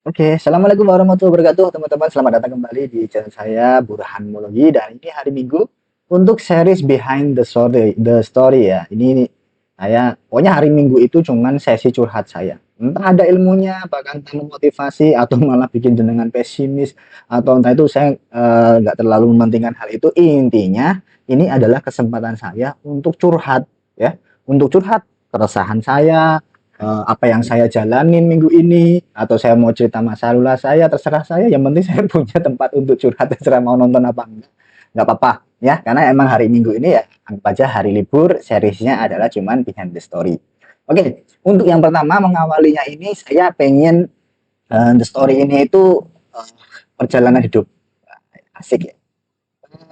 Oke, assalamualaikum warahmatullahi wabarakatuh, teman-teman. Selamat datang kembali di channel saya Burhanmologi dan ini hari Minggu untuk series Behind the Story ya. Ini saya pokoknya hari Minggu itu cuman sesi curhat saya. Entah ada ilmunya, bahkan entah memotivasi atau malah bikin jenengan pesimis atau entah itu saya nggak terlalu mementingkan hal itu. Intinya ini adalah kesempatan saya untuk curhat ya, untuk curhat keresahan saya, apa yang saya jalanin minggu ini, atau saya mau cerita masalah saya, terserah saya, yang penting saya punya tempat untuk curhat, terserah mau nonton apa enggak apa-apa ya, karena emang hari Minggu ini ya anggap aja hari libur, seriesnya adalah cuman Behind the Story. Oke, untuk yang pertama mengawalinya ini saya pengen the story ini itu uh, perjalanan hidup. Asik ya,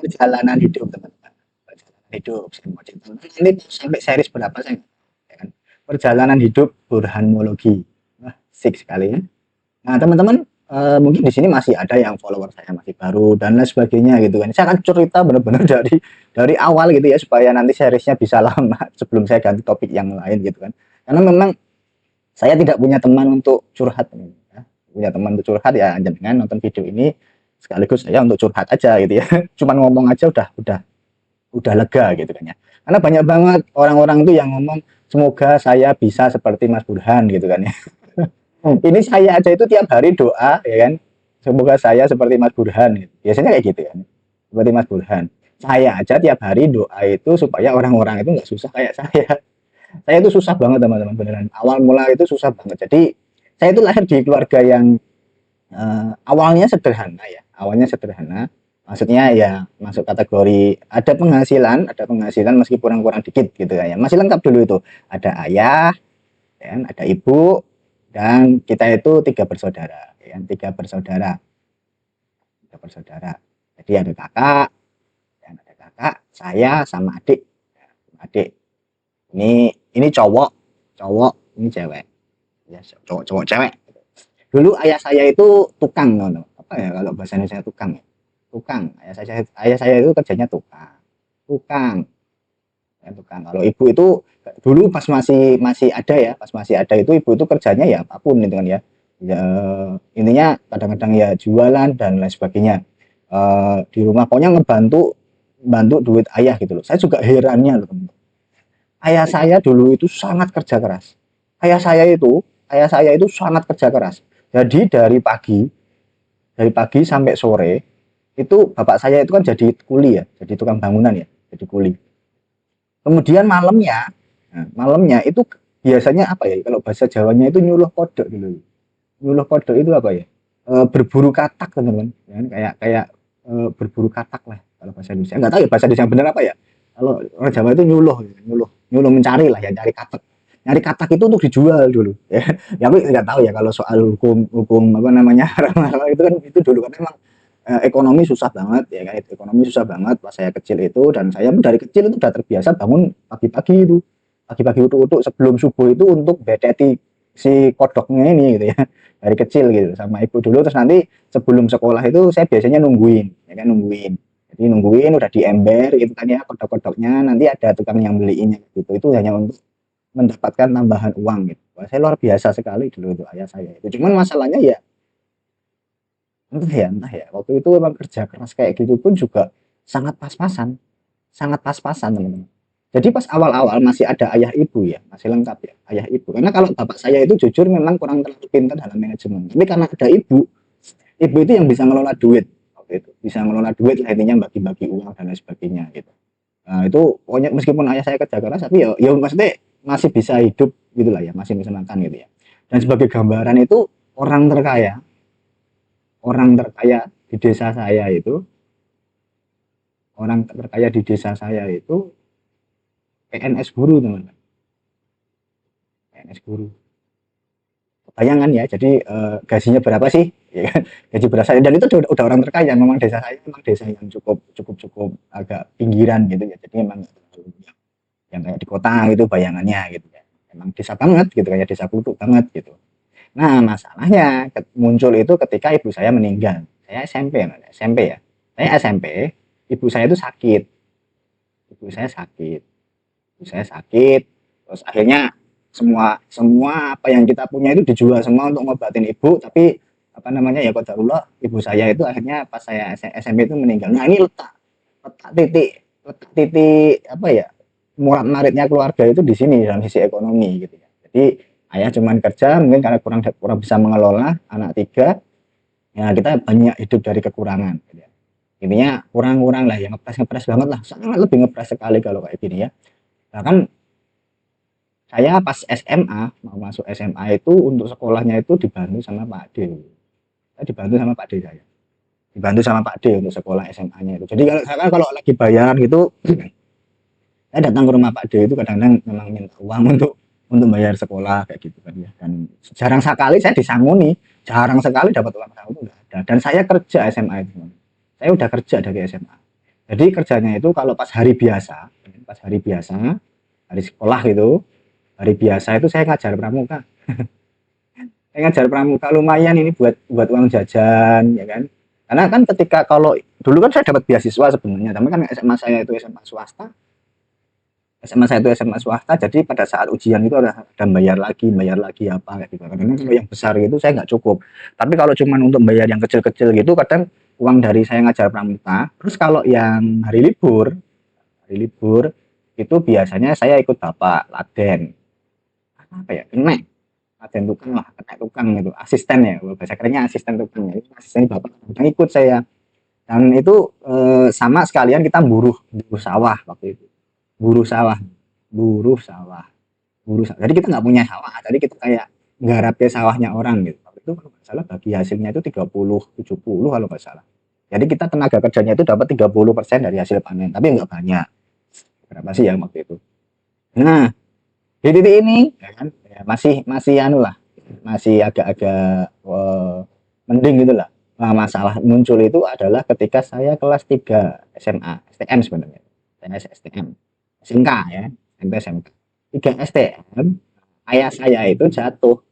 perjalanan hidup teman-teman, perjalanan hidup. Saya mau cerita ini sampai series berapa saya ya kan? Perjalanan hidup Burhanmologi. Wah, asik sekali ya. Nah, teman-teman, mungkin di sini masih ada yang follower saya masih baru dan lain sebagainya gitu kan. Saya akan cerita benar-benar dari awal gitu ya supaya nanti seriesnya bisa lama sebelum saya ganti topik yang lain gitu kan. Karena memang saya tidak punya teman untuk curhat ya. Punya teman untuk curhat ya dengan nonton video ini sekaligus saya untuk curhat aja gitu ya. Cuman ngomong aja udah lega gitu kan ya. Karena banyak banget orang-orang itu yang ngomong semoga saya bisa seperti Mas Burhan gitu kan ya. Ini saya aja itu tiap hari doa ya kan. Semoga saya seperti Mas Burhan gitu. Biasanya kayak gitu kan. Seperti Mas Burhan. Saya aja tiap hari doa itu supaya orang-orang itu nggak susah kayak saya. Saya itu susah banget teman-teman beneran. Awal mula itu susah banget. Jadi saya itu lahir di keluarga yang awalnya sederhana ya. Awalnya sederhana. Maksudnya ya masuk kategori ada penghasilan meskipun kurang dikit gitu ya. Masih lengkap dulu itu. Ada ayah, ya kan, ada ibu, dan kita itu tiga bersaudara, ya kan, tiga bersaudara. Jadi ada kakak, dan ada kakak, saya sama adik. Ya, adik ini cowok, ini cewek, ya cowok, cewek. Dulu ayah saya itu tukang, no. Apa ya kalau bahasa Indonesia tukang ya? Tukang. Ayah saya itu kerjanya tukang, tukang. Ya, tukang. Kalau ibu itu dulu pas masih masih ada ya, pas masih ada itu ibu itu kerjanya ya apapun gitu kan ya. Ya intinya kadang-kadang ya jualan dan lain sebagainya. Di rumah pokoknya ngebantu bantu duit ayah gitu loh. Saya juga herannya loh teman. Ayah saya dulu itu sangat kerja keras. Ayah saya itu, ayah saya itu sangat kerja keras. Jadi dari pagi sampai sore itu bapak saya itu kan jadi kuli ya, jadi tukang bangunan ya, jadi kuli. Kemudian malamnya, nah, malamnya itu biasanya apa ya? Kalau bahasa Jawanya itu nyuluh kodok dulu. Nyuluh kodok itu apa ya? Berburu katak teman-teman. Ya, kan? kayak kayak berburu katak lah kalau bahasa Indonesia. Enggak tahu ya bahasa Indonesia yang benar apa ya. Kalau orang Jawa itu nyuluh, nyuluh, nyuluh mencari lah ya, cari katak. Nyari katak itu untuk dijual dulu. Ya, ya aku nggak tahu ya kalau soal hukum hukum apa namanya haram itu kan itu dulu kan emang ekonomi susah banget ya kan, ekonomi susah banget pas saya kecil itu, dan saya pun dari kecil itu udah terbiasa bangun pagi-pagi itu, pagi-pagi utuk-utuk sebelum subuh itu untuk beteti si kodoknya ini gitu ya, dari kecil gitu sama ibu dulu. Terus nanti sebelum sekolah itu saya biasanya nungguin ya kan, jadi nungguin udah di ember gitu kan ya kodok-kodoknya, nanti ada tukang yang beliinnya gitu, itu hanya untuk mendapatkan tambahan uang gitu. Wah, saya luar biasa sekali dulu itu ayah saya itu. Cuman masalahnya ya entah ya, waktu itu memang kerja keras kayak gitu pun juga sangat pas-pasan, sangat pas-pasan teman-teman. Jadi pas awal-awal masih ada ayah ibu ya, masih lengkap ya, ayah ibu. Karena kalau bapak saya itu jujur memang kurang terlalu pintar dalam manajemen. Tapi karena ada ibu itu yang bisa ngelola duit waktu itu, bisa ngelola duit lah intinya, bagi-bagi uang dan lain sebagainya gitu. Nah itu pokoknya meskipun ayah saya kerja keras, tapi ya maksudnya masih bisa hidup gitulah ya, masih bisa makan gitu ya. Dan sebagai gambaran itu orang terkaya, orang terkaya di desa saya itu, orang terkaya di desa saya itu PNS guru teman-teman, PNS guru. Bayangan ya, jadi gajinya berapa sih? Ya kan? Gaji berapa? Dan itu udah orang terkaya. Memang desa saya memang desa yang cukup cukup cukup agak pinggiran gitu ya. Jadi memang yang kayak di kota gitu bayangannya gitu ya. Memang desa banget gitu kayak desa kuduk banget gitu. Nah masalahnya muncul itu ketika ibu saya meninggal. Saya SMP, SMP ya. Saya SMP, ibu saya itu sakit. Ibu saya sakit. Ibu saya sakit. Terus akhirnya semua semua apa yang kita punya itu dijual semua untuk ngobatin ibu, tapi apa namanya ya, qadarullah ibu saya itu akhirnya pas saya SMP itu meninggal. Nah ini letak titik apa ya, murat maritnya keluarga itu di sini dalam sisi ekonomi gitu ya. Jadi ayah cuman kerja mungkin karena kurang kurang bisa mengelola anak tiga, ya kita banyak hidup dari kekurangan gitu ya. Intinya kurang-kurang lah ya, ngepres banget lah, sangat lebih ngepres sekali kalau kayak gini ya. Bahkan saya pas SMA mau masuk SMA itu untuk sekolahnya itu dibantu sama Pak D. Saya dibantu sama Pak D saya. Dibantu sama Pak D untuk sekolah SMA-nya itu. Jadi kalau lagi bayar gitu, saya datang ke rumah Pak D itu kadang-kadang memang minta uang untuk bayar sekolah kayak gitu kan ya. Dan jarang sekali saya disanguni, jarang sekali dapat uang saku itu enggak ada. Dan saya kerja SMA itu. Saya udah kerja dari SMA. Jadi kerjanya itu kalau pas hari biasa, hari sekolah gitu, hari biasa itu saya ngajar pramuka. Saya ngajar pramuka lumayan ini buat uang jajan ya kan. Karena kan ketika kalau dulu kan saya dapat beasiswa sebenarnya, tapi kan SMA saya itu SMA swasta. SMA saya itu SMA swasta, jadi pada saat ujian itu ada bayar lagi apa kayak gitu. Kadang kalau yang besar gitu saya nggak cukup. Tapi kalau cuman untuk bayar yang kecil-kecil gitu, kadang uang dari saya ngajar pramuka. Terus kalau yang hari libur itu biasanya saya ikut bapak laden. Apa ya? Kenek. Laden tukang lah, kenek tukang gitu. Asisten ya, bahasa kerennya asisten tukang ya. Itu asisten bapak. Kadang ikut saya. Dan itu sama sekalian kita buruh sawah waktu itu. Buruh sawah, buruh sawah, buruh sawah. Jadi kita nggak punya sawah, tadi kita kayak nggarap ke sawahnya orang gitu. Waktu itu kalau nggak salah bagi hasilnya itu 30-70 kalau nggak salah. Jadi kita tenaga kerjanya itu dapat 30% dari hasil panen, tapi nggak banyak. Berapa sih ya waktu itu? Nah, di titik ini ya kan, ya masih masih anu lah, masih agak-agak mending gitu lah. Nah, masalah muncul itu adalah ketika saya kelas 3 SMA, STM sebenarnya. Saya STM. SMK ya, SMP SMK. 3 STM, ayah saya itu jatuh.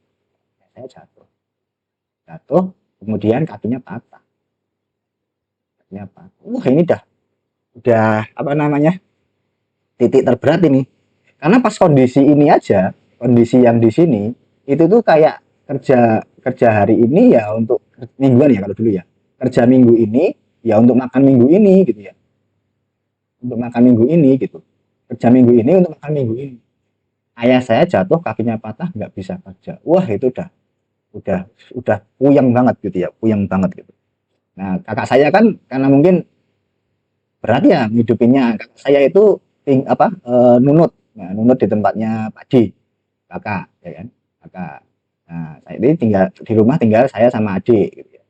Saya jatuh. Jatuh, kemudian kakinya patah. Kakinya patah. Wah, ini udah apa namanya? Titik terberat ini. Karena pas kondisi ini aja, kondisi yang di sini itu tuh kayak kerja kerja hari ini ya untuk mingguan ya kalau dulu ya. Kerja minggu ini ya untuk makan minggu ini gitu ya. Untuk makan minggu ini gitu. Kerja minggu ini untuk makan minggu ini. Ayah saya jatuh kakinya patah nggak bisa kerja. Wah itu udah udah puyeng banget gitu ya, puyeng banget gitu. Nah kakak saya kan karena mungkin berat ya ngidupinnya, kakak saya itu nunut, nah, nunut di tempatnya Pak D, kakak ya kan, kakak. Nah saya ini tinggal di rumah, tinggal saya sama adik gitu ya,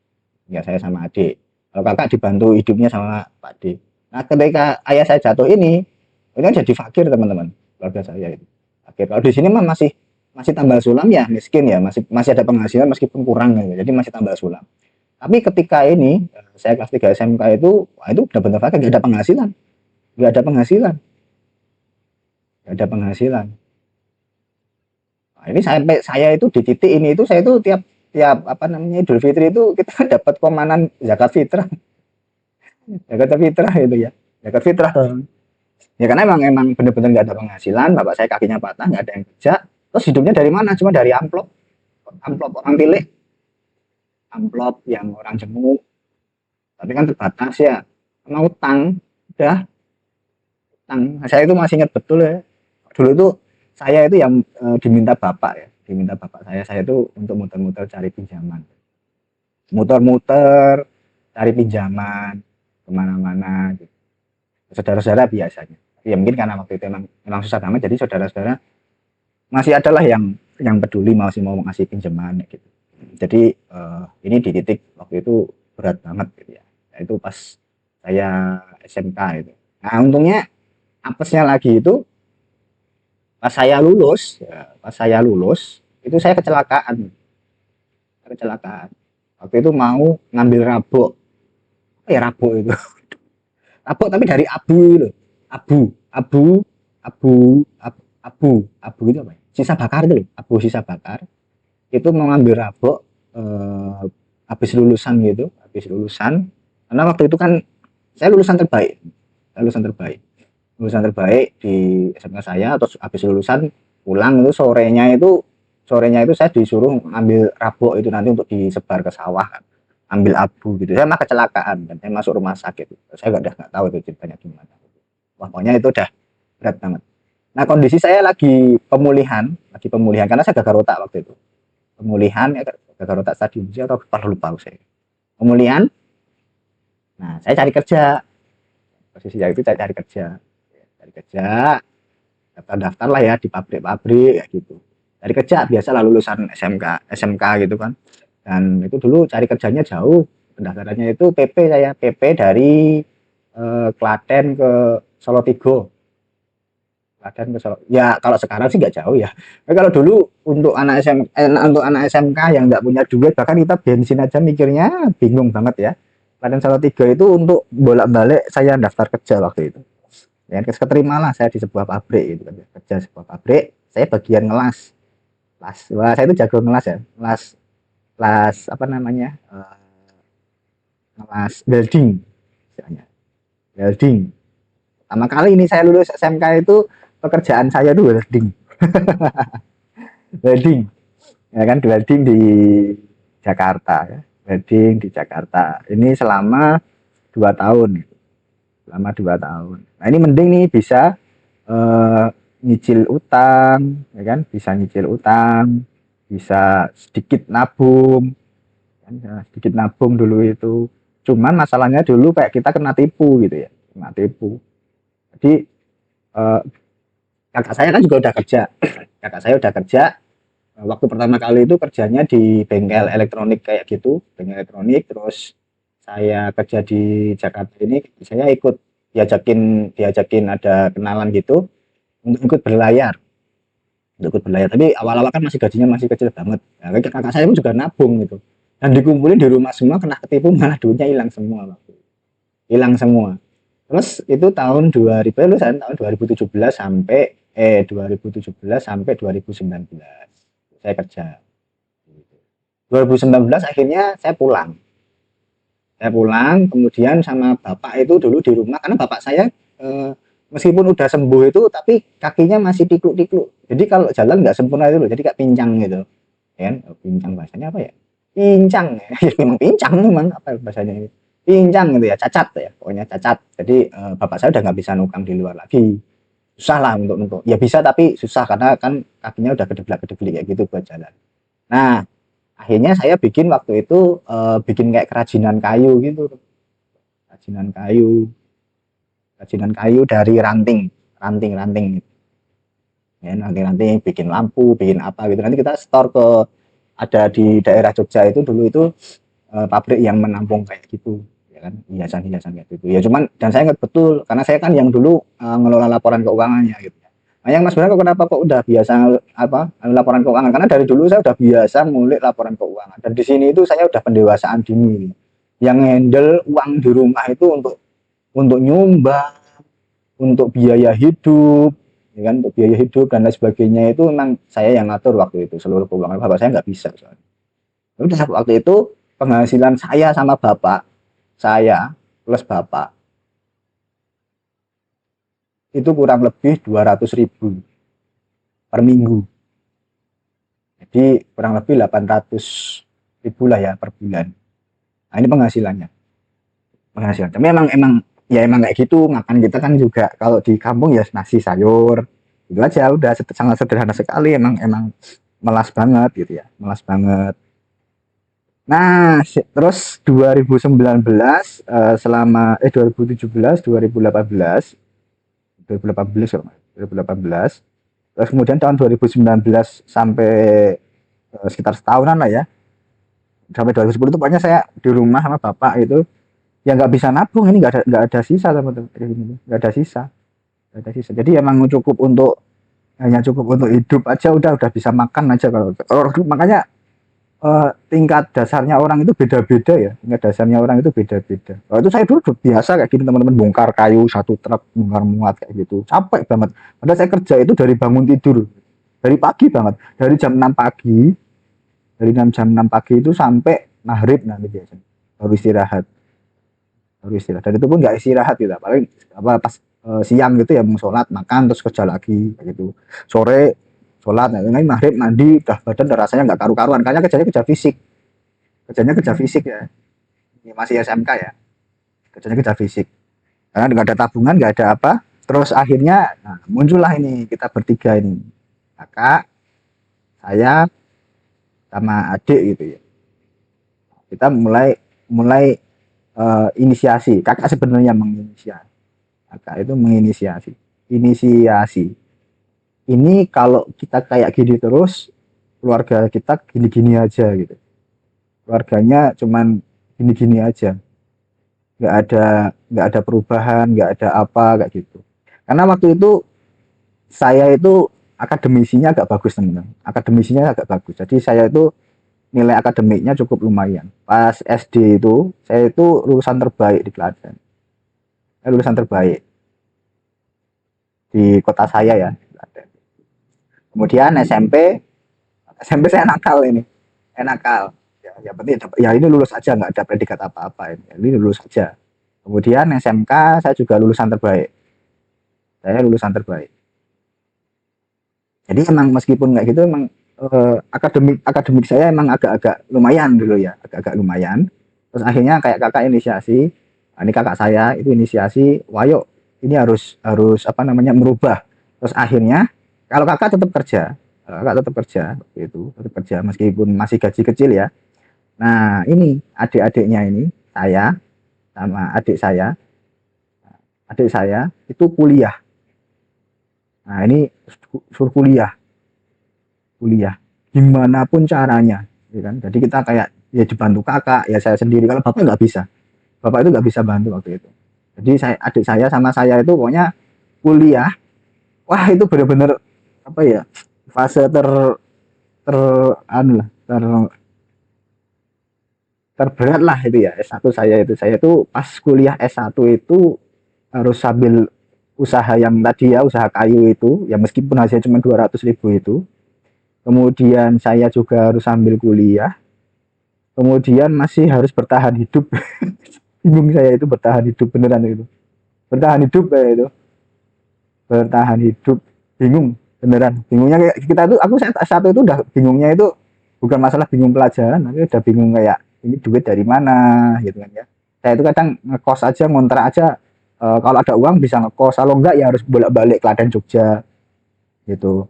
tinggal saya sama adik. Kalau kakak dibantu hidupnya sama Pak D. Nah ketika ayah saya jatuh ini kan jadi fakir teman-teman, keluarga saya itu fakir. Kalau di sini mah masih masih tambal sulam ya, miskin ya, masih masih ada penghasilan meskipun kurang gitu, jadi masih tambal sulam. Tapi ketika ini saya kelas 3 SMK itu, wah itu benar-benar fakir, nggak ada penghasilan, nggak ada penghasilan, nggak ada penghasilan. Nah, ini sampai saya itu di titik ini itu saya itu tiap tiap apa namanya Idul Fitri itu kita dapat komanan zakat fitrah, zakat fitrah itu ya, zakat fitrah. Ya karena emang bener-bener nggak ada penghasilan, bapak saya kakinya patah, nggak ada yang kerja, terus hidupnya dari mana? Cuma dari amplop, amplop orang pilih, amplop yang orang jenguk, tapi kan terbatas ya, mau utang, udah utang. Nah, saya itu masih ingat betul ya, dulu itu saya itu yang diminta bapak ya, diminta bapak saya itu untuk muter-muter cari pinjaman, muter-muter cari pinjaman kemana-mana, gitu. Saudara-saudara biasanya. Ya mungkin karena waktu itu emang susah banget, jadi saudara-saudara masih adalah yang peduli masih mau ngasih pinjaman gitu. Jadi ini di titik waktu itu berat banget gitu ya. Itu pas saya SMK itu. Nah untungnya apesnya lagi itu pas saya lulus, ya, pas saya lulus itu saya kecelakaan. Waktu itu mau ngambil rabok, apa ya rabok itu, rabok tapi dari abu loh, abu, abu, abu, abu itu apa ya? Sisa bakar itu loh, abu sisa bakar. Itu mau ngambil rabok eh, habis lulusan gitu, habis lulusan. Karena waktu itu kan saya lulusan terbaik, saya lulusan terbaik di SMK saya. Terus habis lulusan pulang itu sorenya itu sorenya itu saya disuruh ambil rabok itu nanti untuk disebar ke sawah kan. Ambil abu gitu. Saya mah kecelakaan dan saya masuk rumah sakit. Saya nggak tahu itu ceritanya gimana. Wah, pokoknya itu udah berat banget. Nah, kondisi saya lagi pemulihan karena saya gagal otak waktu itu. Pemulihan ya, gagal otak stadium C atau lupa saya. Pemulihan. Nah, saya cari kerja. Posisinya itu saya cari kerja. Cari kerja, daftar-daftar lah ya di pabrik-pabrik kayak gitu. Cari kerja biasa lah lulusan SMK gitu kan. Dan itu dulu cari kerjanya jauh. Pendaftarannya itu PP dari Klaten ke Solotigo. Klaten ke Solo. Ya kalau sekarang sih nggak jauh ya. Tapi kalau dulu untuk anak SMK yang nggak punya duit bahkan kita bensin aja mikirnya bingung banget ya. Klaten Solotigo itu untuk bolak-balik saya daftar kerja waktu itu. Ya, keterima lah saya di sebuah pabrik gitu kan. Kerja sebuah pabrik, saya bagian ngelas. Wah, saya itu jago ngelas ya. Kelas apa namanya? Kelas welding istilahnya. Welding. Pertama kali ini saya lulus SMK itu pekerjaan saya itu welding. Welding. Ya kan welding di Jakarta ya. Welding di Jakarta. Ini selama 2 tahun. Selama 2 tahun. Nah, ini mending nih bisa nyicil utang, ya kan? Bisa nyicil utang, bisa sedikit nabung, kan? Ya, sedikit nabung dulu itu. Cuman masalahnya dulu kayak kita kena tipu gitu ya, kena tipu. Jadi eh, kakak saya kan juga udah kerja, kakak saya udah kerja. Waktu pertama kali itu kerjanya di bengkel elektronik kayak gitu, bengkel elektronik. Terus saya kerja di Jakarta ini, saya diajakin diajakin ada kenalan gitu untuk ikut berlayar. Tapi awal-awal kan masih gajinya masih kecil banget. Nah, kakak saya pun juga nabung gitu. Dan dikumpulin di rumah semua kena ketipu malah duitnya hilang semua waktu. Hilang semua. Terus itu tahun 2000 lulusan tahun 2017 sampai 2017 sampai 2019. Saya kerja. 2019 akhirnya saya pulang. Saya pulang kemudian sama bapak itu dulu di rumah karena bapak saya eh, meskipun udah sembuh itu tapi kakinya masih tikluk-tikluk. Jadi kalau jalan nggak sempurna itu loh, jadi kayak pincang gitu. Ya kan? Oh, pincang bahasanya apa ya? Pincang ya. Ya memang pincang memang apa bahasanya ini? Pincang gitu ya, cacat ya. Pokoknya cacat. Jadi bapak saya udah nggak bisa nukang di luar lagi. Susah lah untuk ya bisa tapi susah karena kan kakinya udah gedeblak-gedeblek kayak gitu buat jalan. Nah, akhirnya saya bikin waktu itu bikin kayak kerajinan kayu gitu. Kerajinan kayu. Kerajinan kayu dari ranting-ranting gitu. Ya, ranting-ranting bikin lampu, bikin apa gitu. Nanti kita store ke ada di daerah Jogja itu dulu itu pabrik yang menampung kayak gitu ya kan hiasan-hiasan kayak gitu ya cuman dan saya ingat betul karena saya kan yang dulu ngelola laporan keuangannya gitu ya. Yang Mas Bra kenapa kok udah biasa apa laporan keuangan karena dari dulu saya udah biasa ngulik laporan keuangan dan di sini itu saya udah pendewasaan dini yang handle uang di rumah itu untuk nyumbang untuk biaya hidup ya kan untuk biaya hidup dan lain sebagainya itu memang saya yang ngatur waktu itu seluruh keuangan bapak saya nggak bisa soalnya. Udah waktu itu penghasilan saya sama bapak saya plus bapak itu kurang lebih 200.000 per minggu. Jadi kurang lebih 800.000 lah ya per bulan. Nah ini penghasilannya. Penghasilan. Tapi emang kayak gitu. Makan kita kan juga kalau di kampung ya nasi sayur. Itu aja udah sangat sederhana sekali. Emang melas banget gitu ya. Melas banget. Nah, terus 2019 selama 2017 2018 2018 2018 terus kemudian tahun 2019 sampai sekitar setahunan lah ya sampai 2010 itu pokoknya saya di rumah sama bapak itu ya nggak bisa nabung ini nggak ada sisa teman-teman nggak ada sisa nggak ada sisa jadi emang cukup untuk hanya cukup untuk hidup aja udah bisa makan aja kalau makanya tingkat dasarnya orang itu beda-beda ya. Tingkat dasarnya orang itu beda-beda. Kalau itu saya dulu biasa kayak gini teman-teman bongkar kayu satu truk bongkar muat kayak gitu. Capek banget. Padahal saya kerja itu dari bangun tidur. Dari pagi banget. Dari jam 6 pagi. Dari jam 6 pagi itu sampai maghrib nanti biasanya. Baru istirahat. Baru istirahat. Dan itu pun nggak istirahat gitu. Paling apa pas siang gitu ya mau sholat makan terus kerja lagi kayak gitu. Sore sholat, nah, ini maghrib mandi, udah badan udah rasanya nggak karu-karuan, karena kerjanya kerja fisik ya, ini masih SMK ya, kerjanya kerja fisik, karena nggak ada tabungan, nggak ada apa, terus akhirnya nah, muncullah ini kita bertiga ini, kakak, saya, sama adik gitu ya, kita mulai mulai inisiasi, kakak sebenarnya menginisiasi, kakak itu menginisiasi, inisiasi, ini kalau kita kayak gini terus, keluarga kita gini-gini aja gitu, keluarganya cuman gini-gini aja, nggak ada perubahan, nggak ada apa kayak gitu. Karena waktu itu saya itu akademisinya agak bagus teman-teman, akademisinya agak bagus. Jadi saya itu nilai akademiknya cukup lumayan. Pas SD itu saya itu lulusan terbaik di Klaten. Saya lulusan terbaik di kota saya ya, Klaten. Kemudian SMP saya nakal ini, nakal. Ya penting ya ini lulus aja, nggak ada predikat apa-apa ini lulus aja. Kemudian SMK saya juga lulusan terbaik, saya lulusan terbaik. Jadi emang meskipun nggak gitu emang akademik akademik saya emang agak-agak lumayan dulu ya, agak-agak lumayan. Terus akhirnya kayak kakak inisiasi, nah, ini kakak saya itu inisiasi, wayo ini harus apa namanya merubah. Terus akhirnya kalau kakak tetap kerja, kakak tetap kerja itu tetap kerja meskipun masih gaji kecil ya. Nah ini adik-adiknya ini saya sama adik saya itu kuliah. Nah ini suruh kuliah, kuliah gimana pun caranya, ya kan? Jadi kita kayak ya dibantu kakak, ya saya sendiri. Kalau bapak nggak bisa, bapak itu nggak bisa bantu waktu itu. Jadi adik saya sama saya itu pokoknya kuliah. Wah itu benar-benar apa ya, fase ter anu lah, terberat lah itu ya S1 saya itu pas kuliah S1 itu harus sambil usaha yang tadi ya, usaha kayu itu ya, meskipun hasilnya cuma 200.000 itu. Kemudian saya juga harus sambil kuliah, kemudian masih harus bertahan hidup. Bingung saya itu bertahan hidup beneran itu, bertahan hidup kayak itu, bertahan hidup, bingung beneran. Bingungnya kayak kita tuh, aku saat satu itu udah bingungnya itu bukan masalah bingung pelajaran, tapi udah bingung kayak ini duit dari mana gitu kan ya. Saya itu kadang ngekos aja, ngontrak aja, kalau ada uang bisa ngekos, kalau enggak ya harus bolak-balik Klaten Jogja gitu.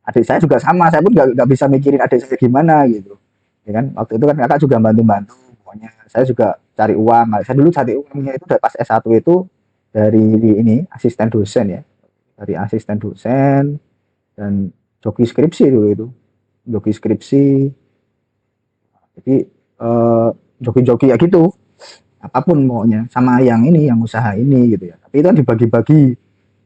Adik saya juga sama, saya pun nggak bisa mikirin adik saya gimana gitu, ya kan. Waktu itu kan kakak juga bantu-bantu, pokoknya saya juga cari uang. Saya dulu cari uangnya itu pas S1 itu dari ini asisten dosen ya, dari asisten dosen dan joki skripsi dulu itu, joki skripsi. Jadi joki-joki ya gitu, apapun pokoknya, sama yang ini, yang usaha ini gitu ya. Tapi itu kan dibagi-bagi,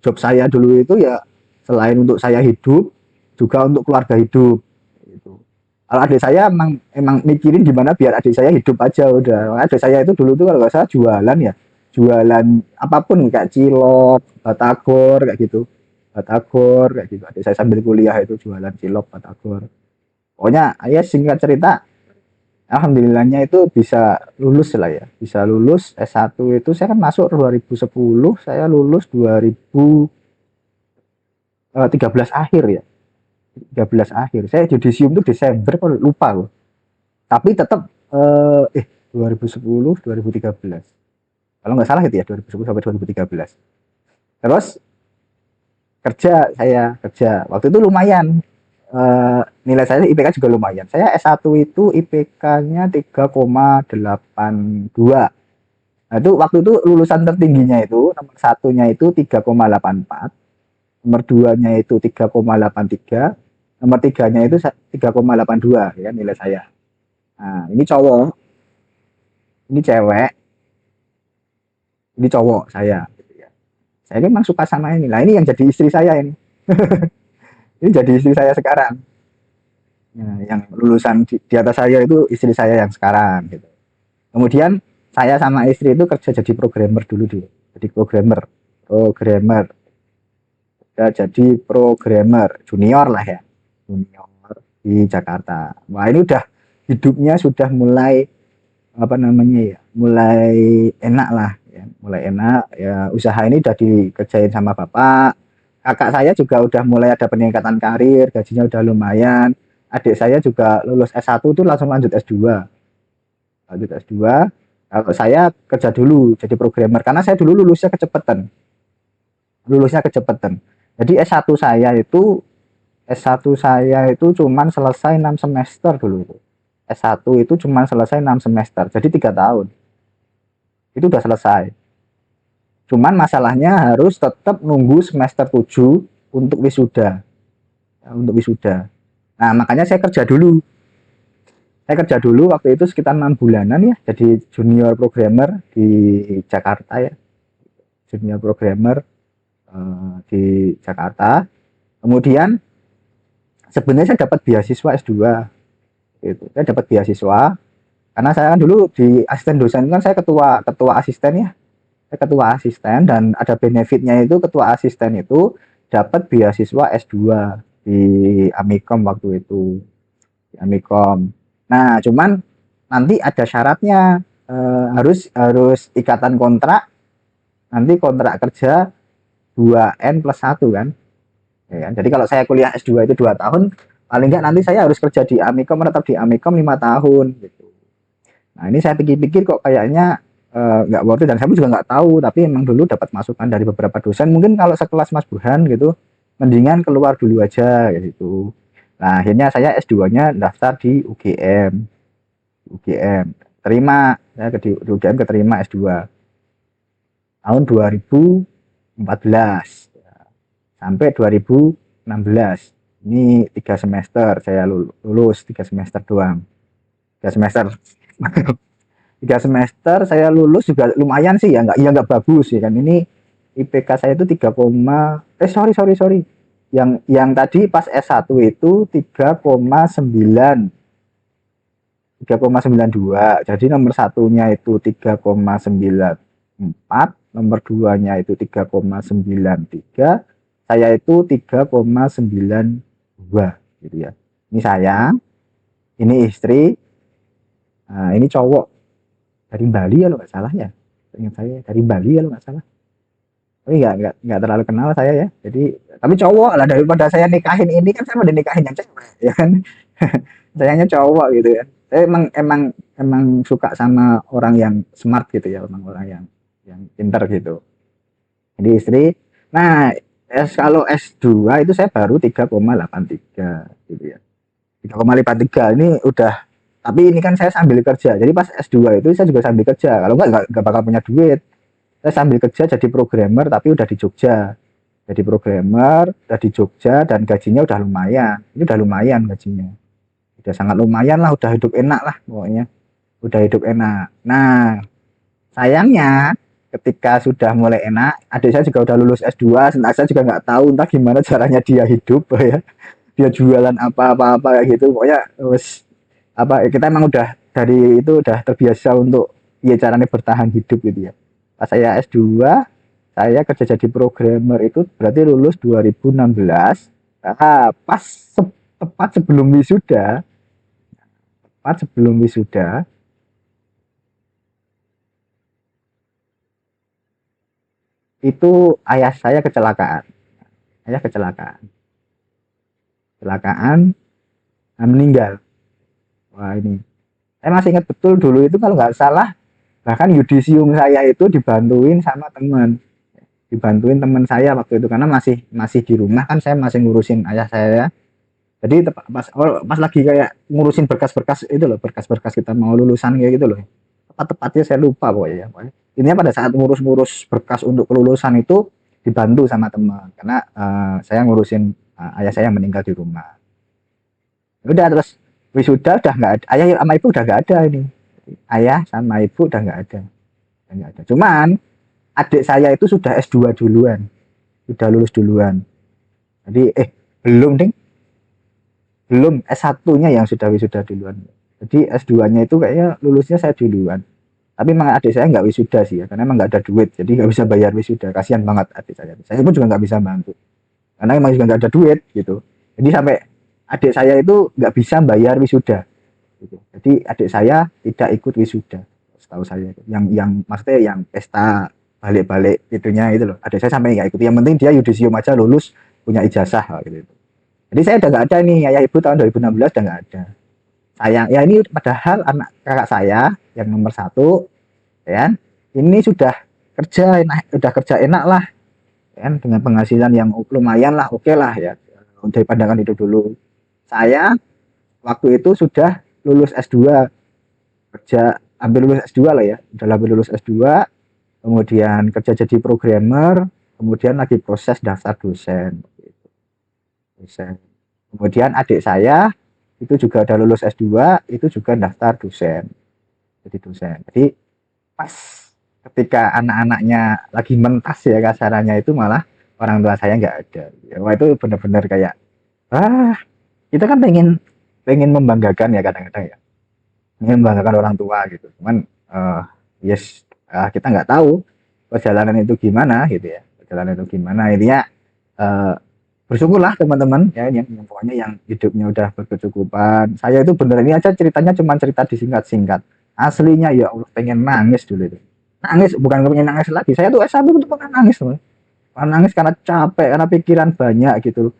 job saya dulu itu ya selain untuk saya hidup, juga untuk keluarga hidup gitu. Kalau adik saya emang mikirin gimana biar adik saya hidup aja udah. Adik saya itu dulu tuh kalau nggak salah jualan ya, jualan apapun kayak cilok, batagor kayak gitu, batagor kayak gitu. Adik saya sambil kuliah itu jualan cilok, batagor. Pokoknya ya singkat cerita, alhamdulillahnya itu bisa lulus lah ya, bisa lulus S1 itu. Saya kan masuk 2010, saya lulus 2013 akhir ya, 13 akhir. Saya judisium tuh Desember kalau lupa loh. Tapi tetap 2010 2013. Kalau nggak salah itu ya 2010 sampai 2013. Terus saya kerja. Waktu itu lumayan. Nilai saya IPK juga lumayan. Saya S1 itu IPK-nya 3,82. Nah, itu waktu itu lulusan tertingginya itu nomor satunya itu 3,84, nomor duanya itu 3,83, nomor tiganya itu 3,82 ya nilai saya. Nah, ini cowok, ini cewek, ini cowok saya gitu ya. Saya memang suka sama ini. Nah, ini yang jadi istri saya ini. Ini jadi istri saya sekarang. Nah, yang lulusan di atas saya itu istri saya yang sekarang gitu. Kemudian saya sama istri itu kerja jadi programmer dulu. Jadi programmer, programmer. Ya, jadi programmer junior lah ya, junior di Jakarta. Wah ini udah hidupnya sudah mulai apa namanya ya, mulai enak lah ya, mulai enak ya. Usaha ini udah dikerjain sama bapak, kakak saya juga udah mulai ada peningkatan karir, gajinya udah lumayan. Adik saya juga lulus S1 tuh langsung lanjut S2. Lanjut S2. Kalau saya kerja dulu jadi programmer karena saya dulu lulusnya kecepatan. Lulusnya kecepatan. Jadi S1 saya itu cuman selesai 6 semester dulu itu. S1 itu cuman selesai 6 semester. Jadi 3 tahun. Itu udah selesai. Cuman masalahnya harus tetap nunggu semester 7 untuk wisuda. Ya, untuk wisuda. Nah, makanya saya kerja dulu. Saya kerja dulu waktu itu sekitar 6 bulanan ya, jadi junior programmer di Jakarta ya. Junior programmer di Jakarta. Kemudian sebenarnya saya dapat beasiswa S2 gitu. Saya dapat beasiswa karena saya kan dulu di asisten dosen kan saya ketua ketua asisten ya. Saya ketua asisten dan ada benefitnya itu ketua asisten itu dapat beasiswa S2 di Amikom waktu itu. Di Amikom. Nah, cuman nanti ada syaratnya harus harus ikatan kontrak nanti kontrak kerja 2N+1 kan. Ya, kan? Jadi kalau saya kuliah S2 itu 2 tahun, paling enggak nanti saya harus kerja di Amikom menetap di Amikom 5 tahun gitu. Nah, ini saya pikir-pikir kok kayaknya nggak worth it dan saya juga nggak tahu, tapi emang dulu dapat masukan dari beberapa dosen. Mungkin kalau sekelas Mas Burhan gitu, mendingan keluar dulu aja gitu. Nah, akhirnya saya S2-nya daftar di UGM. UGM. Terima, saya ke di UGM keterima S2 tahun 2014 sampai 2016. Ini 3 semester saya lulus 3 semester doang. 3 semester. 3 semester saya lulus juga lumayan sih ya nggak bagus ya kan ini IPK saya itu 3, sorry yang tadi pas S1 itu 3,92 jadi nomor satunya itu 3,94 nomor duanya itu 3,93 saya itu 3,92 gitu ya ini saya ini istri ini cowok dari Bali ya lo nggak salah ya ingat saya dari Bali ya lo nggak salah tapi nggak terlalu kenal saya ya jadi tapi cowok lah daripada saya nikahin ini kan saya mau dinikahin yang cewek ya kan sayangnya cowok gitu ya saya emang suka sama orang yang smart gitu ya orang yang pintar gitu jadi istri nah kalau S2 itu saya baru 3,83 gitu ya 3,53 ini udah tapi ini kan saya sambil kerja jadi pas S2 itu saya juga sambil kerja kalau nggak bakal punya duit saya sambil kerja jadi programmer tapi udah di Jogja jadi programmer udah di Jogja dan gajinya udah lumayan ini udah lumayan gajinya udah sangat lumayan lah udah hidup enak lah pokoknya udah hidup enak nah sayangnya ketika sudah mulai enak adik saya juga udah lulus S2 saya juga nggak tahu entah gimana caranya dia hidup ya dia jualan apa kayak gitu pokoknya wes apa kita emang udah dari itu udah terbiasa untuk ya caranya bertahan hidup gitu ya pas saya S2 saya kerja jadi programmer itu berarti lulus 2016 pas tepat sebelum wisuda tepat sebelum wisuda itu ayah saya kecelakaan ayah kecelakaan meninggal wah ini saya masih ingat betul dulu itu kalau nggak salah bahkan yudisium saya itu dibantuin teman saya waktu itu karena masih masih di rumah kan saya masih ngurusin ayah saya jadi pas lagi kayak ngurusin berkas-berkas itu loh berkas-berkas kita mau lulusan kayak gitu loh tepat-tepatnya saya lupa pokoknya intinya pada saat ngurus-ngurus berkas untuk kelulusan itu dibantu sama teman karena saya ngurusin ayah saya yang meninggal di rumah udah terus wisuda udah nggak ada ayah sama ibu udah nggak ada ini ayah sama ibu udah nggak ada cuman adik saya itu sudah S2 duluan sudah lulus duluan jadi belum ding belum S1-nya yang sudah wisuda duluan jadi S2-nya itu kayaknya lulusnya saya duluan tapi memang adik saya nggak wisuda sih ya karena emang nggak ada duit jadi nggak bisa bayar wisuda kasihan banget adik saya pun juga nggak bisa bantu karena emang juga nggak ada duit gitu jadi sampai adik saya itu nggak bisa bayar wisuda gitu. Jadi adik saya tidak ikut wisuda setahu saya yang maksudnya yang pesta balik-balik itunya itu loh. Adik saya sampai nggak ikut. Yang penting dia yudisium aja lulus, punya ijazah gitu. Jadi saya udah nggak ada nih, ayah ibu tahun 2016 udah nggak ada. Sayang, ya ini padahal anak kakak saya yang nomor satu, ya, ini sudah kerja enak, udah kerja enak lah, ya, dengan penghasilan yang lumayan lah, oke lah ya, daripada kan hidup dulu. Saya waktu itu sudah lulus S2, kerja hampir lulus S2 lah ya, udah hampir lulus S2, kemudian kerja jadi programmer, kemudian lagi proses daftar dosen. Dosen. Kemudian adik saya itu juga udah lulus S2, itu juga daftar dosen. Jadi dosen. Jadi pas ketika anak-anaknya lagi mentas ya kasarannya itu malah orang tua saya nggak ada. Ya, wah itu benar-benar kayak kita kan pengen pengen membanggakan ya kadang-kadang ya. Ingin membanggakan orang tua gitu. Cuman kita nggak tahu perjalanan itu gimana gitu ya. Perjalanan itu gimana intinya uh, bersyukurlah teman-teman ya yang pokoknya yang hidupnya udah berkecukupan. Saya itu bener ini aja ceritanya cuma cerita disingkat-singkat. Aslinya ya Allah pengen nangis dulu itu. Nangis bukan pengen nangis lagi. Saya tuh S1 tuh pengen nangis teman. Pengen nangis karena capek, karena pikiran banyak gitu.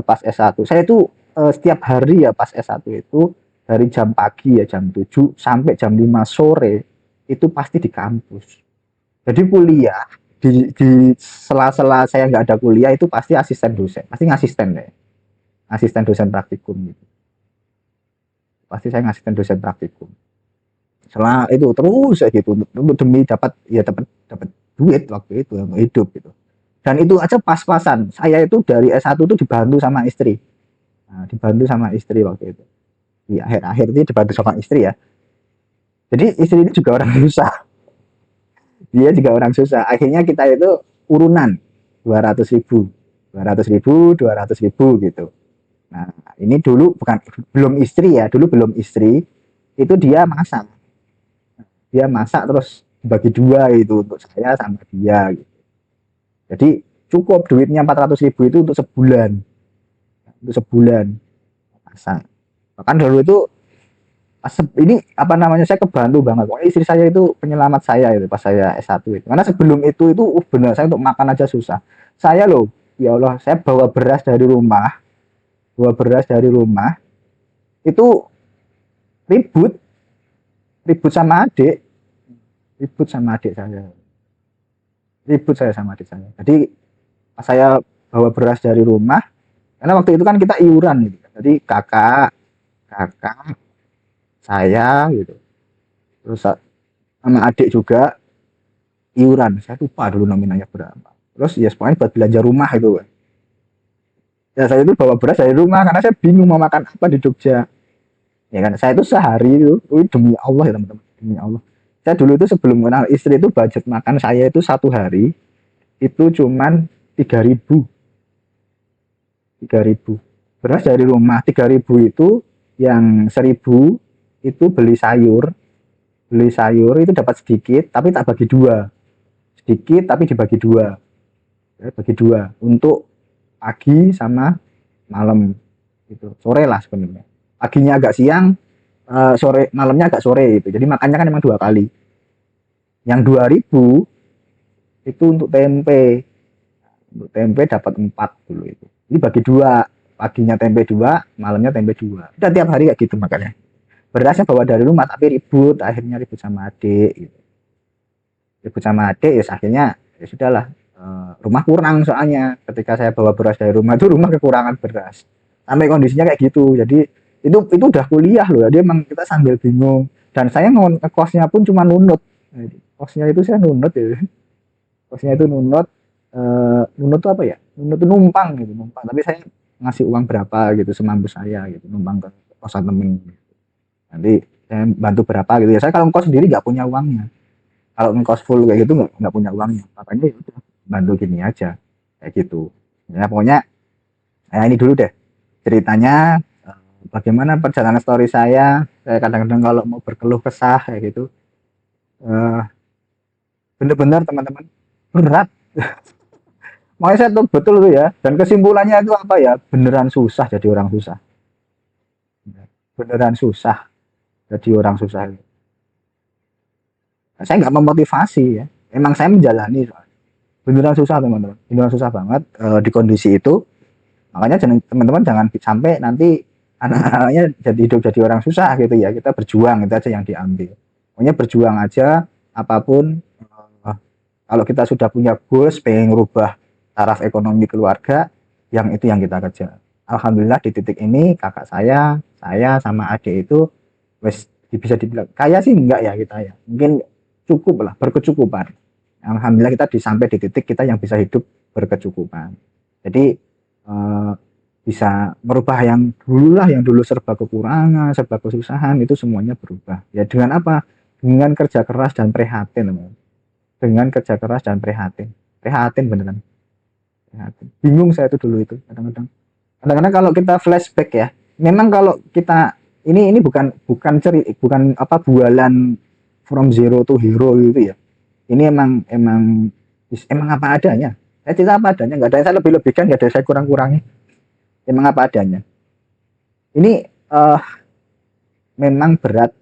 Pas S1. Saya tuh setiap hari ya pas S1 itu dari jam pagi ya jam 7 sampai jam 5 sore itu pasti di kampus. Jadi kuliah di sela-sela saya nggak ada kuliah itu pasti asisten dosen, pasti ngasisten deh, asisten dosen praktikum gitu. Pasti saya ngasisten dosen praktikum. Setelah itu terus ya gitu untuk demi dapat ya dapat duit waktu itu untuk hidup gitu. Dan itu aja pas-pasan. Saya itu dari S1 itu dibantu sama istri. Nah, dibantu sama istri waktu itu. Di akhir-akhir itu dibantu sama istri ya. Jadi istri ini juga orang susah. Dia juga orang susah. Akhirnya kita itu urunan 200.000, 200.000, 200.000 gitu. Nah, ini dulu bukan belum istri ya, dulu belum istri. Itu dia masak. Dia masak terus bagi dua itu untuk saya sama dia gitu. Jadi cukup duitnya 400.000 itu untuk sebulan. Untuk sebulan masak. Bahkan dulu itu ini apa namanya saya kebantu banget. Pokoknya istri saya itu penyelamat saya itu pas saya S1 itu. Karena sebelum itu benar saya untuk makan aja susah. Saya loh, ya Allah, saya bawa beras dari rumah itu ribut, ribut sama adik, ribut sama adik saya. Ribut saya sama adik saya. Jadi pas saya bawa beras dari rumah, karena waktu itu kan kita iuran gitu. Jadi kakak, saya gitu. Terus sama adik juga iuran. Saya lupa dulu nominalnya berapa. Terus ya pokoknya buat belanja rumah itu. Ya saya itu bawa beras dari rumah karena saya bingung mau makan apa di Jogja. Ya kan saya itu sehari itu demi Allah ya teman-teman, demi Allah. Saya dulu itu sebelum kenal istri itu budget makan saya itu satu hari itu cuman 3.000, 3.000. Beras dari rumah 3.000 itu yang 1.000 itu beli sayur itu dapat sedikit tapi tak bagi dua, sedikit tapi dibagi dua, ya, bagi dua untuk pagi sama malam itu sore lah sebenarnya, paginya agak siang, sore malamnya agak sore itu jadi makannya kan memang 2 kali. Yang 2.000 itu untuk tempe dapat 4 dulu itu, ini bagi dua, paginya tempe dua, malamnya tempe dua, udah tiap hari kayak gitu makanya. Berasnya bawa dari rumah tapi ribut, akhirnya ribut sama adik gitu. Ribut sama adik ya akhirnya ya sudahlah, rumah kurang soalnya ketika saya bawa beras dari rumah itu rumah kekurangan beras sampai kondisinya kayak gitu. Jadi itu udah kuliah loh, jadi emang kita sambil bingung dan saya kosnya pun cuma nunut. Kosnya itu saya nunut ya, kosnya itu nunut. Nunut itu apa ya, nunut itu numpang gitu, numpang tapi saya ngasih uang berapa gitu semampu saya gitu, numpang ke kosan temen. Nanti saya bantu berapa gitu ya, saya kalau ngkos sendiri nggak punya uangnya, kalau ngkos full kayak gitu nggak punya uangnya, makanya itu bantu gini aja kayak gitu ya. Pokoknya ya ini dulu deh ceritanya, bagaimana perjalanan story saya kadang-kadang kalau mau berkeluh kesah kayak gitu, eh, bener-bener teman-teman berat. Makanya saya tuh betul tuh ya, dan kesimpulannya itu apa ya, beneran susah jadi orang susah, beneran susah jadi orang susah. Saya nggak memotivasi ya, Emang saya menjalani, beneran susah teman-teman, beneran susah banget di kondisi itu. Makanya teman-teman jangan sampai nanti anak-anaknya jadi hidup jadi orang susah gitu ya. Kita berjuang itu aja yang diambil. Pokoknya berjuang aja apapun. Kalau kita sudah punya goals pengen ngerubah taraf ekonomi keluarga, yang itu yang kita kerja. Alhamdulillah di titik ini kakak saya sama adik itu wes bisa dibilang kaya sih enggak ya kita ya. Mungkin cukup lah, berkecukupan. Alhamdulillah kita sampai di titik kita yang bisa hidup berkecukupan. Jadi bisa merubah yang dulu lah, yang dulu serba kekurangan, serba kesusahan, itu semuanya berubah. Ya dengan apa? Dengan kerja keras dan prihatin, teman. Dengan kerja keras dan prihatin. Prihatin beneran. Prihatin. Bingung saya itu dulu itu kadang-kadang. Kadang-kadang kalau kita flashback ya, memang kalau kita ini bukan apa bualan from zero to hero gitu ya. Ini emang apa adanya. Saya cerita apa adanya, nggak ada yang saya lebih-lebihkan, nggak ada yang saya kurang-kurangi. Emang apa adanya. Ini memang berat,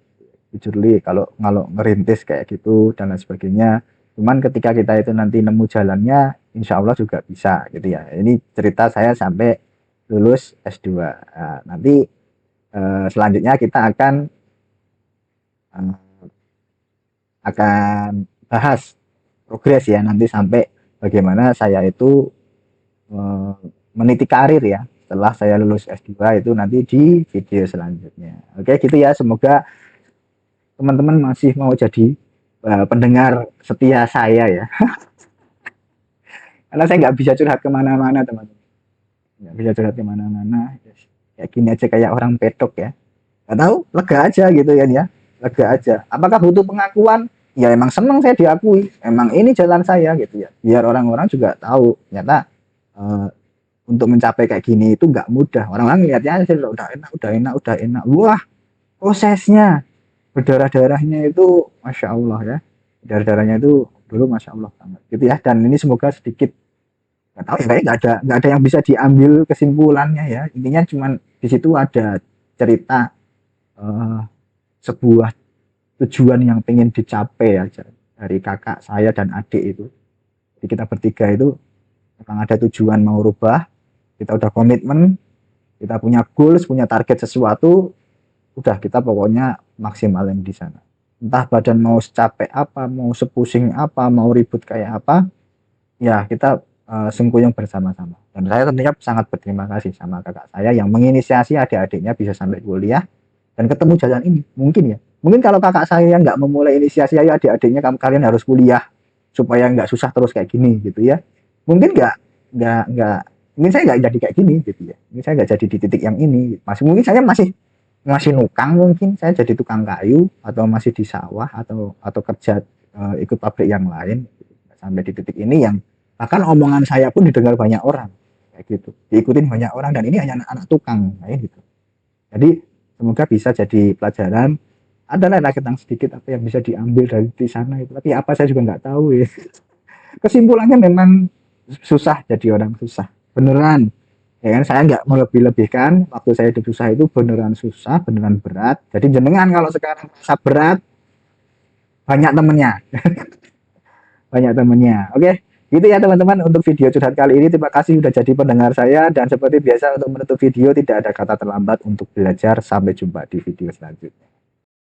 jujur li, kalau ngerintis kayak gitu dan lain sebagainya. Cuman ketika kita itu nanti nemu jalannya, insya Allah juga bisa gitu ya. Ini cerita saya sampai lulus S2. Nah, nanti selanjutnya kita eh, akan bahas progres ya nanti sampai bagaimana saya itu eh, meniti karir ya setelah saya lulus S2 itu nanti di video selanjutnya. Oke gitu ya, semoga teman-teman masih mau jadi pendengar setia saya ya. Karena saya nggak bisa curhat kemana-mana teman-teman, nggak bisa curhat kemana-mana. Kayak gini aja kayak orang pedok ya. Nggak tahu, lega aja gitu kan ya, lega aja. Apakah butuh pengakuan? Ya emang senang saya diakui, emang ini jalan saya gitu ya. Biar orang-orang juga tahu ternyata eh, untuk mencapai kayak gini itu nggak mudah. Orang-orang lihatnya aja udah enak, udah enak, udah enak. Wah, prosesnya berdarah-darahnya itu masya Allah ya. Darah-darahnya itu dulu masya Allah banget gitu ya. Dan ini semoga sedikit nggak tahu ya, kayaknya nggak ada yang bisa diambil kesimpulannya ya. Intinya cuman di situ ada cerita eh, sebuah tujuan yang pengen dicapai aja dari kakak saya dan adik itu. Jadi kita bertiga itu memang ada tujuan mau rubah, kita udah komitmen, kita punya goals, punya target sesuatu, udah kita pokoknya maksimalin di sana. Entah badan mau secapek apa, mau sepusing apa, mau ribut kayak apa, ya kita sengkuyung bersama-sama. Dan saya tentunya sangat berterima kasih sama kakak saya yang menginisiasi adik-adiknya bisa sampai kuliah dan ketemu jalan ini. Mungkin ya, mungkin kalau kakak saya yang nggak memulai inisiasi, ayo adik-adiknya kalian harus kuliah supaya nggak susah terus kayak gini gitu ya. Mungkin nggak mungkin saya nggak jadi kayak gini gitu ya. Mungkin saya nggak jadi di titik yang ini. Mungkin saya masih masih nukang, mungkin saya jadi tukang kayu atau masih di sawah atau kerja ikut pabrik yang lain sampai di titik ini yang bahkan omongan saya pun didengar banyak orang kayak gitu, diikutin banyak orang, dan ini hanya anak-anak tukang kayak gitu. Jadi semoga bisa jadi pelajaran, ada lah rakitan sedikit apa yang bisa diambil dari di sana itu, tapi apa saya juga nggak tahu ya. Kesimpulannya memang susah jadi orang susah beneran ya kan. Saya nggak melebih-lebihkan, waktu saya hidup susah itu beneran susah, beneran berat. Jadi jenengan kalau sekarang merasa berat, banyak temennya, banyak temennya. Oke, gitu ya teman-teman untuk video curhat kali ini. Terima kasih sudah jadi pendengar saya, dan seperti biasa untuk menutup video tidak ada kata terlambat untuk belajar. Sampai jumpa di video selanjutnya.